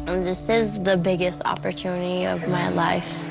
This is the biggest opportunity of my life.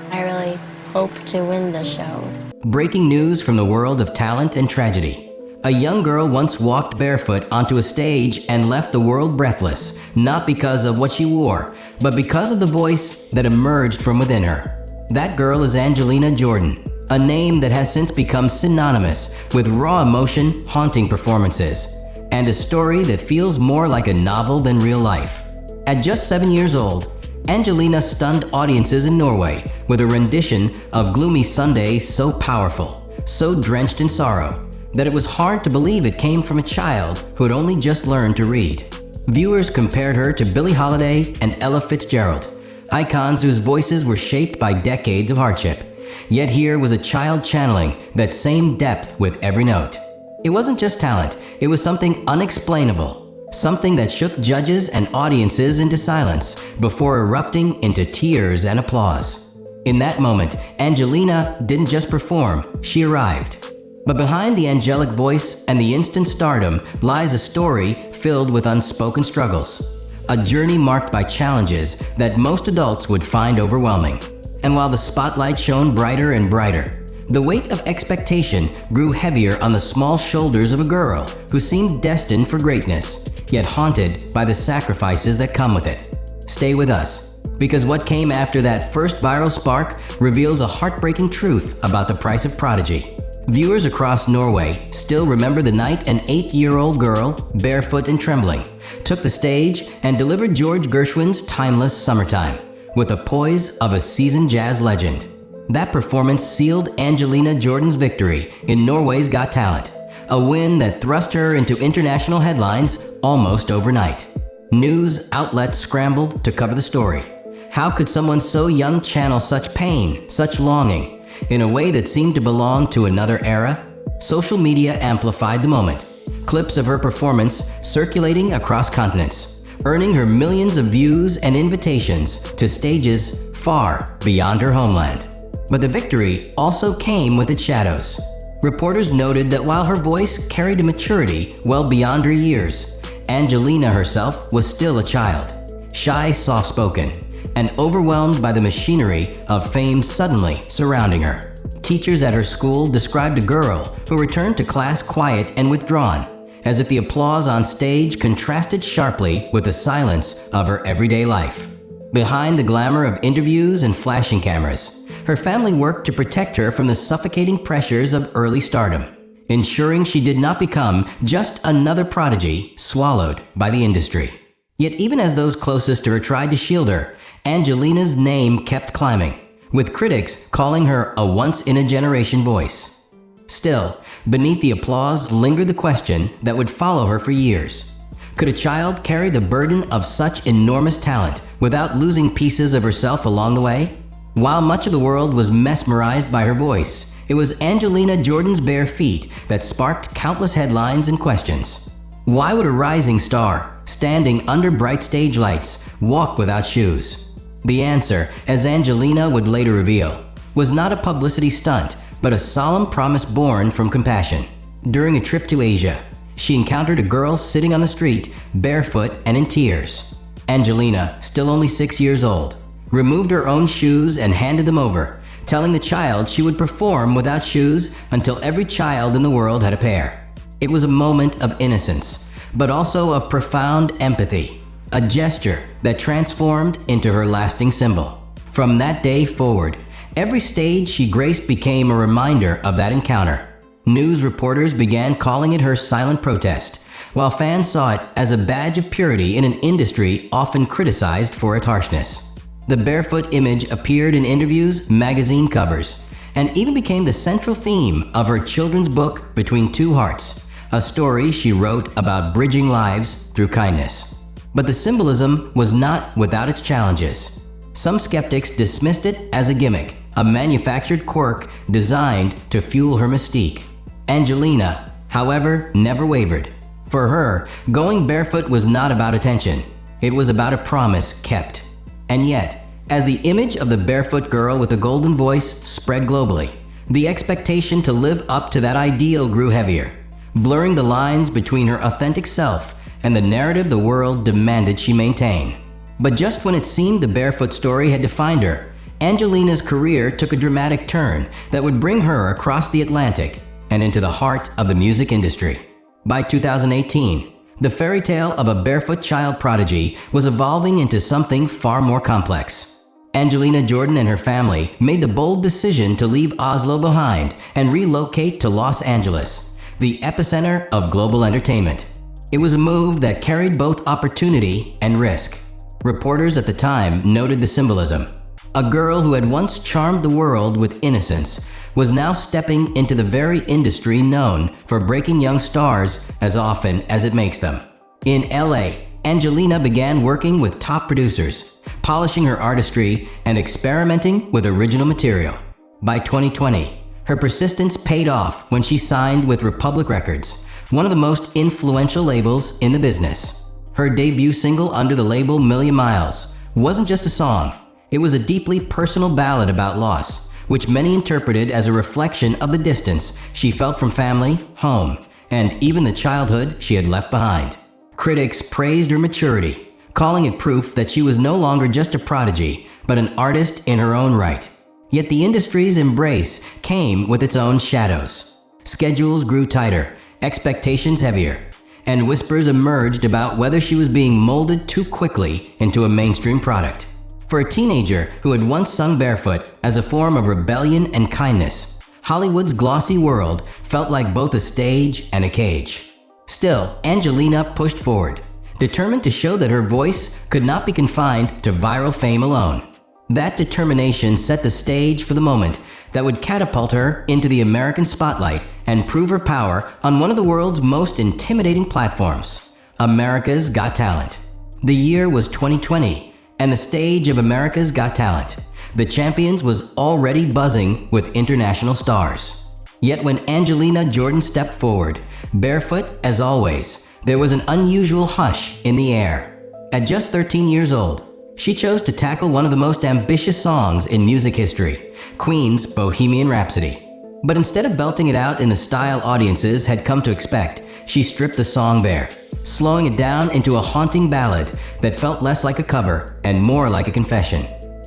I really hope to win the show. Breaking news from the world of talent and tragedy. A young girl once walked barefoot onto a stage and left the world breathless, not because of what she wore, but because of the voice that emerged from within her. That girl is Angelina Jordan, a name that has since become synonymous with raw emotion, haunting performances, and a story that feels more like a novel than real life. At just 7 years old, Angelina stunned audiences in Norway with a rendition of Gloomy Sunday so powerful, so drenched in sorrow, that it was hard to believe it came from a child who had only just learned to read. Viewers compared her to Billie Holiday and Ella Fitzgerald, icons whose voices were shaped by decades of hardship. Yet here was a child channeling that same depth with every note. It wasn't just talent, it was something unexplainable. Something that shook judges and audiences into silence before erupting into tears and applause. In that moment, Angelina didn't just perform, she arrived. But behind the angelic voice and the instant stardom lies a story filled with unspoken struggles. A journey marked by challenges that most adults would find overwhelming. And while the spotlight shone brighter and brighter, the weight of expectation grew heavier on the small shoulders of a girl who seemed destined for greatness, yet haunted by the sacrifices that come with it. Stay with us, because what came after that first viral spark reveals a heartbreaking truth about the price of prodigy. Viewers across Norway still remember the night an 8-year-old girl, barefoot and trembling, took the stage and delivered George Gershwin's timeless Summertime with the poise of a seasoned jazz legend. That performance sealed Angelina Jordan's victory in Norway's Got Talent, a win that thrust her into international headlines almost overnight. News outlets scrambled to cover the story. How could someone so young channel such pain, such longing, in a way that seemed to belong to another era? Social media amplified the moment. Clips of her performance circulating across continents, earning her millions of views and invitations to stages far beyond her homeland. But the victory also came with its shadows. Reporters noted that while her voice carried a maturity well beyond her years, Angelina herself was still a child, shy, soft-spoken, and overwhelmed by the machinery of fame suddenly surrounding her. Teachers at her school described a girl who returned to class quiet and withdrawn, as if the applause on stage contrasted sharply with the silence of her everyday life. Behind the glamour of interviews and flashing cameras, her family worked to protect her from the suffocating pressures of early stardom, ensuring she did not become just another prodigy swallowed by the industry. Yet even as those closest to her tried to shield her, Angelina's name kept climbing, with critics calling her a once-in-a-generation voice. Still, beneath the applause lingered the question that would follow her for years. Could a child carry the burden of such enormous talent without losing pieces of herself along the way? While much of the world was mesmerized by her voice, it was Angelina Jordan's bare feet that sparked countless headlines and questions. Why would a rising star, standing under bright stage lights, walk without shoes? The answer, as Angelina would later reveal, was not a publicity stunt, but a solemn promise born from compassion. During a trip to Asia, she encountered a girl sitting on the street, barefoot and in tears. Angelina, still only 6 years old, removed her own shoes and handed them over, telling the child she would perform without shoes until every child in the world had a pair. It was a moment of innocence, but also of profound empathy, a gesture that transformed into her lasting symbol. From that day forward, every stage she graced became a reminder of that encounter. News reporters began calling it her silent protest, while fans saw it as a badge of purity in an industry often criticized for its harshness. The barefoot image appeared in interviews, magazine covers, and even became the central theme of her children's book, Between Two Hearts, a story she wrote about bridging lives through kindness. But the symbolism was not without its challenges. Some skeptics dismissed it as a gimmick, a manufactured quirk designed to fuel her mystique. Angelina, however, never wavered. For her, going barefoot was not about attention. It was about a promise kept. And yet, as the image of the barefoot girl with a golden voice spread globally, the expectation to live up to that ideal grew heavier, blurring the lines between her authentic self and the narrative the world demanded she maintain. But just when it seemed the barefoot story had defined her, Angelina's career took a dramatic turn that would bring her across the Atlantic and into the heart of the music industry. By 2018, the fairy tale of a barefoot child prodigy was evolving into something far more complex. Angelina Jordan and her family made the bold decision to leave Oslo behind and relocate to Los Angeles, the epicenter of global entertainment. It was a move that carried both opportunity and risk. Reporters at the time noted the symbolism. A girl who had once charmed the world with innocence was now stepping into the very industry known for breaking young stars as often as it makes them. In LA, Angelina began working with top producers, polishing her artistry and experimenting with original material. By 2020, her persistence paid off when she signed with Republic Records, one of the most influential labels in the business. Her debut single under the label Million Miles wasn't just a song, it was a deeply personal ballad about loss, which many interpreted as a reflection of the distance she felt from family, home, and even the childhood she had left behind. Critics praised her maturity, calling it proof that she was no longer just a prodigy, but an artist in her own right. Yet the industry's embrace came with its own shadows. Schedules grew tighter, expectations heavier, and whispers emerged about whether she was being molded too quickly into a mainstream product. For a teenager who had once sung barefoot as a form of rebellion and kindness, Hollywood's glossy world felt like both a stage and a cage. Still, Angelina pushed forward, determined to show that her voice could not be confined to viral fame alone. That determination set the stage for the moment that would catapult her into the American spotlight and prove her power on one of the world's most intimidating platforms, America's Got Talent. The year was 2020, and the stage of America's Got Talent, The Champions, was already buzzing with international stars. Yet when Angelina Jordan stepped forward, barefoot as always, there was an unusual hush in the air. At just 13 years old, she chose to tackle one of the most ambitious songs in music history, Queen's Bohemian Rhapsody. But instead of belting it out in the style audiences had come to expect, she stripped the song bare, slowing it down into a haunting ballad that felt less like a cover and more like a confession.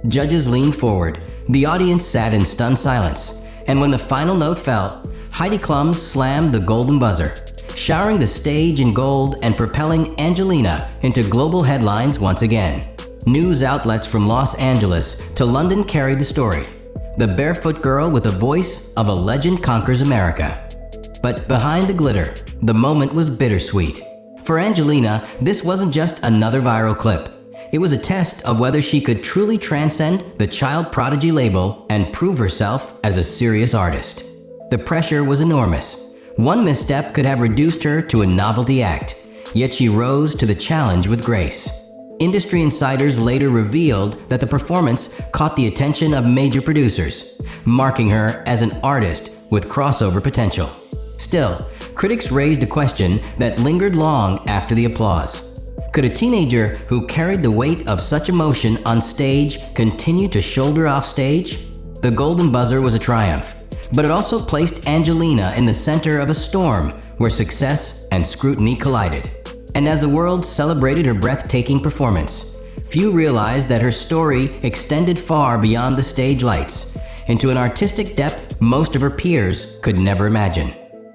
Judges leaned forward, the audience sat in stunned silence, and when the final note fell, Heidi Klum slammed the golden buzzer, showering the stage in gold and propelling Angelina into global headlines once again. News outlets from Los Angeles to London carried the story. The barefoot girl with the voice of a legend conquers America. But behind the glitter, the moment was bittersweet. For Angelina, this wasn't just another viral clip. It was a test of whether she could truly transcend the child prodigy label and prove herself as a serious artist. The pressure was enormous. One misstep could have reduced her to a novelty act, yet she rose to the challenge with grace. Industry insiders later revealed that the performance caught the attention of major producers, marking her as an artist with crossover potential. Still, critics raised a question that lingered long after the applause. Could a teenager who carried the weight of such emotion on stage continue to shoulder off stage? The golden buzzer was a triumph, but it also placed Angelina in the center of a storm where success and scrutiny collided. And as the world celebrated her breathtaking performance, few realized that her story extended far beyond the stage lights, into an artistic depth most of her peers could never imagine.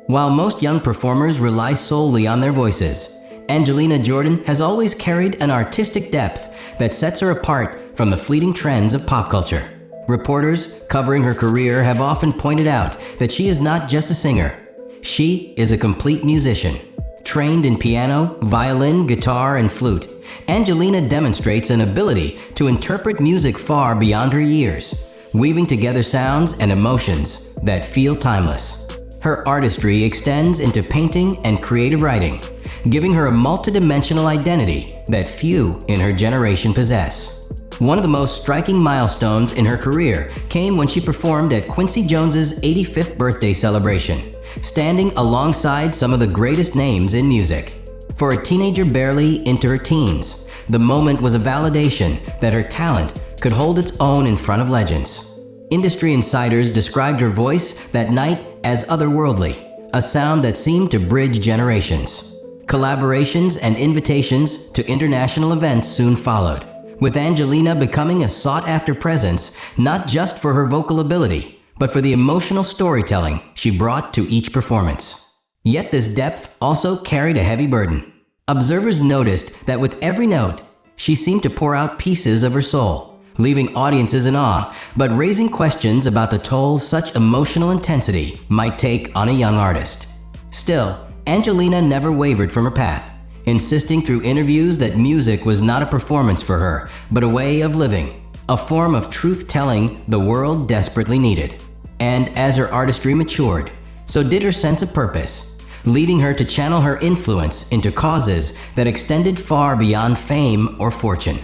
While most young performers rely solely on their voices, Angelina Jordan has always carried an artistic depth that sets her apart from the fleeting trends of pop culture. Reporters covering her career have often pointed out that she is not just a singer. She is a complete musician. Trained in piano, violin, guitar, and flute, Angelina demonstrates an ability to interpret music far beyond her years, weaving together sounds and emotions that feel timeless. Her artistry extends into painting and creative writing, giving her a multidimensional identity that few in her generation possess. One of the most striking milestones in her career came when she performed at Quincy Jones's 85th birthday celebration, standing alongside some of the greatest names in music. For a teenager barely into her teens, the moment was a validation that her talent could hold its own in front of legends. Industry insiders described her voice that night as otherworldly, a sound that seemed to bridge generations. Collaborations and invitations to international events soon followed, with Angelina becoming a sought-after presence not just for her vocal ability, but for the emotional storytelling she brought to each performance. Yet this depth also carried a heavy burden. Observers noticed that with every note, she seemed to pour out pieces of her soul, leaving audiences in awe, but raising questions about the toll such emotional intensity might take on a young artist. Still, Angelina never wavered from her path, insisting through interviews that music was not a performance for her, but a way of living, a form of truth-telling the world desperately needed. And as her artistry matured, so did her sense of purpose, leading her to channel her influence into causes that extended far beyond fame or fortune.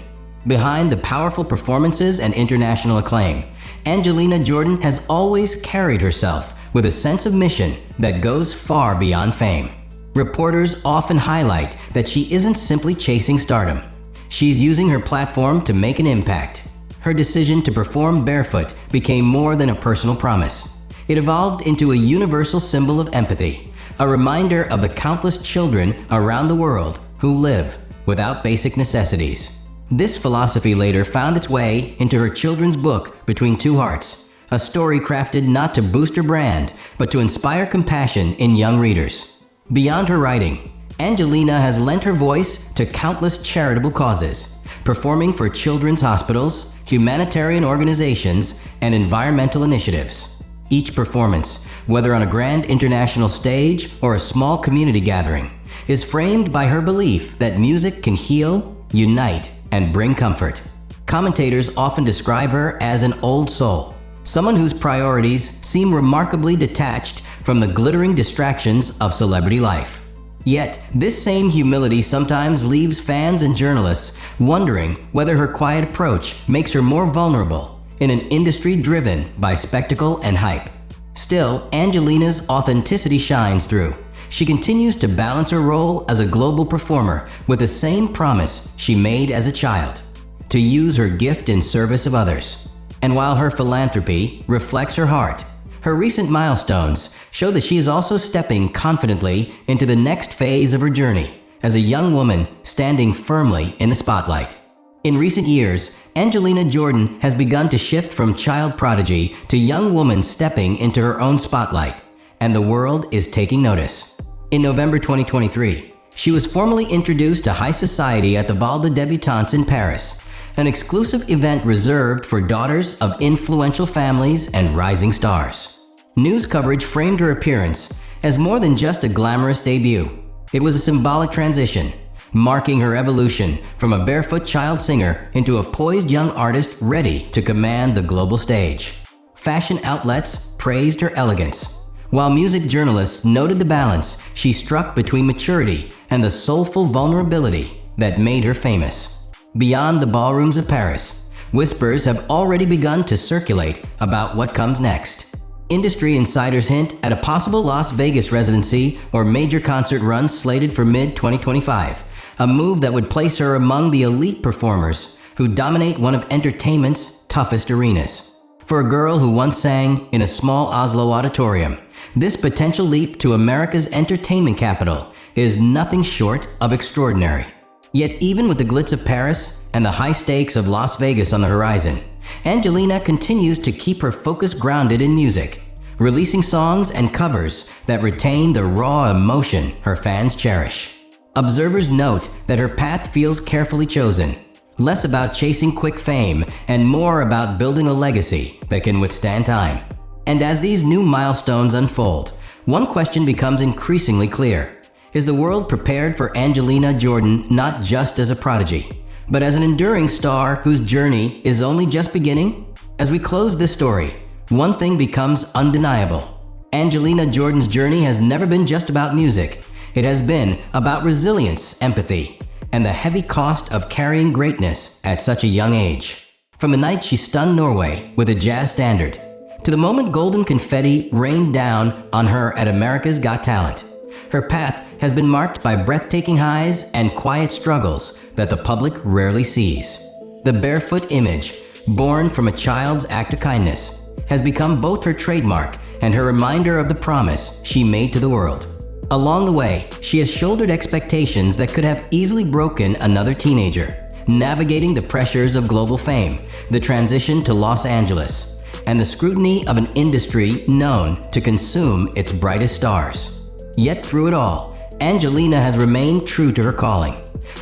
Behind the powerful performances and international acclaim, Angelina Jordan has always carried herself with a sense of mission that goes far beyond fame. Reporters often highlight that she isn't simply chasing stardom. She's using her platform to make an impact. Her decision to perform barefoot became more than a personal promise. It evolved into a universal symbol of empathy, a reminder of the countless children around the world who live without basic necessities. This philosophy later found its way into her children's book, Between Two Hearts, a story crafted not to boost her brand, but to inspire compassion in young readers. Beyond her writing, Angelina has lent her voice to countless charitable causes, performing for children's hospitals, humanitarian organizations, and environmental initiatives. Each performance, whether on a grand international stage or a small community gathering, is framed by her belief that music can heal, unite, and bring comfort. Commentators often describe her as an old soul, someone whose priorities seem remarkably detached from the glittering distractions of celebrity life. Yet, this same humility sometimes leaves fans and journalists wondering whether her quiet approach makes her more vulnerable in an industry driven by spectacle and hype. Still, Angelina's authenticity shines through. She continues to balance her role as a global performer with the same promise she made as a child: to use her gift in service of others. And while her philanthropy reflects her heart, her recent milestones show that she is also stepping confidently into the next phase of her journey as a young woman standing firmly in the spotlight. In recent years, Angelina Jordan has begun to shift from child prodigy to young woman stepping into her own spotlight, and the world is taking notice. In November 2023, she was formally introduced to high society at the Bal des Debutantes in Paris, an exclusive event reserved for daughters of influential families and rising stars. News coverage framed her appearance as more than just a glamorous debut. It was a symbolic transition, marking her evolution from a barefoot child singer into a poised young artist ready to command the global stage. Fashion outlets praised her elegance, while music journalists noted the balance she struck between maturity and the soulful vulnerability that made her famous. Beyond the ballrooms of Paris, whispers have already begun to circulate about what comes next. Industry insiders hint at a possible Las Vegas residency or major concert run slated for mid-2025, a move that would place her among the elite performers who dominate one of entertainment's toughest arenas. For a girl who once sang in a small Oslo auditorium, this potential leap to America's entertainment capital is nothing short of extraordinary. Yet even with the glitz of Paris and the high stakes of Las Vegas on the horizon, Angelina continues to keep her focus grounded in music, releasing songs and covers that retain the raw emotion her fans cherish. Observers note that her path feels carefully chosen, less about chasing quick fame and more about building a legacy that can withstand time. And as these new milestones unfold, one question becomes increasingly clear. Is the world prepared for Angelina Jordan not just as a prodigy, but as an enduring star whose journey is only just beginning? As we close this story, one thing becomes undeniable. Angelina Jordan's journey has never been just about music. It has been about resilience, empathy, and the heavy cost of carrying greatness at such a young age. From the night she stunned Norway with a jazz standard, to the moment golden confetti rained down on her at America's Got Talent, her path has been marked by breathtaking highs and quiet struggles that the public rarely sees. The barefoot image, born from a child's act of kindness, has become both her trademark and her reminder of the promise she made to the world. Along the way, she has shouldered expectations that could have easily broken another teenager, navigating the pressures of global fame, the transition to Los Angeles, and the scrutiny of an industry known to consume its brightest stars. Yet through it all, Angelina has remained true to her calling,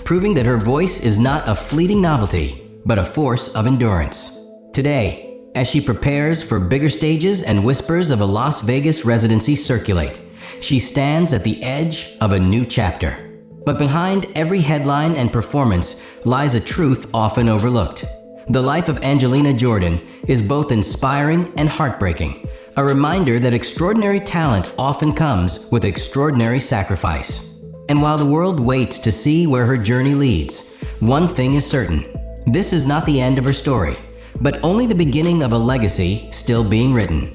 proving that her voice is not a fleeting novelty, but a force of endurance. Today, as she prepares for bigger stages and whispers of a Las Vegas residency circulate, she stands at the edge of a new chapter. But behind every headline and performance lies a truth often overlooked. The life of Angelina Jordan is both inspiring and heartbreaking, a reminder that extraordinary talent often comes with extraordinary sacrifice. And while the world waits to see where her journey leads, one thing is certain: this is not the end of her story, but only the beginning of a legacy still being written.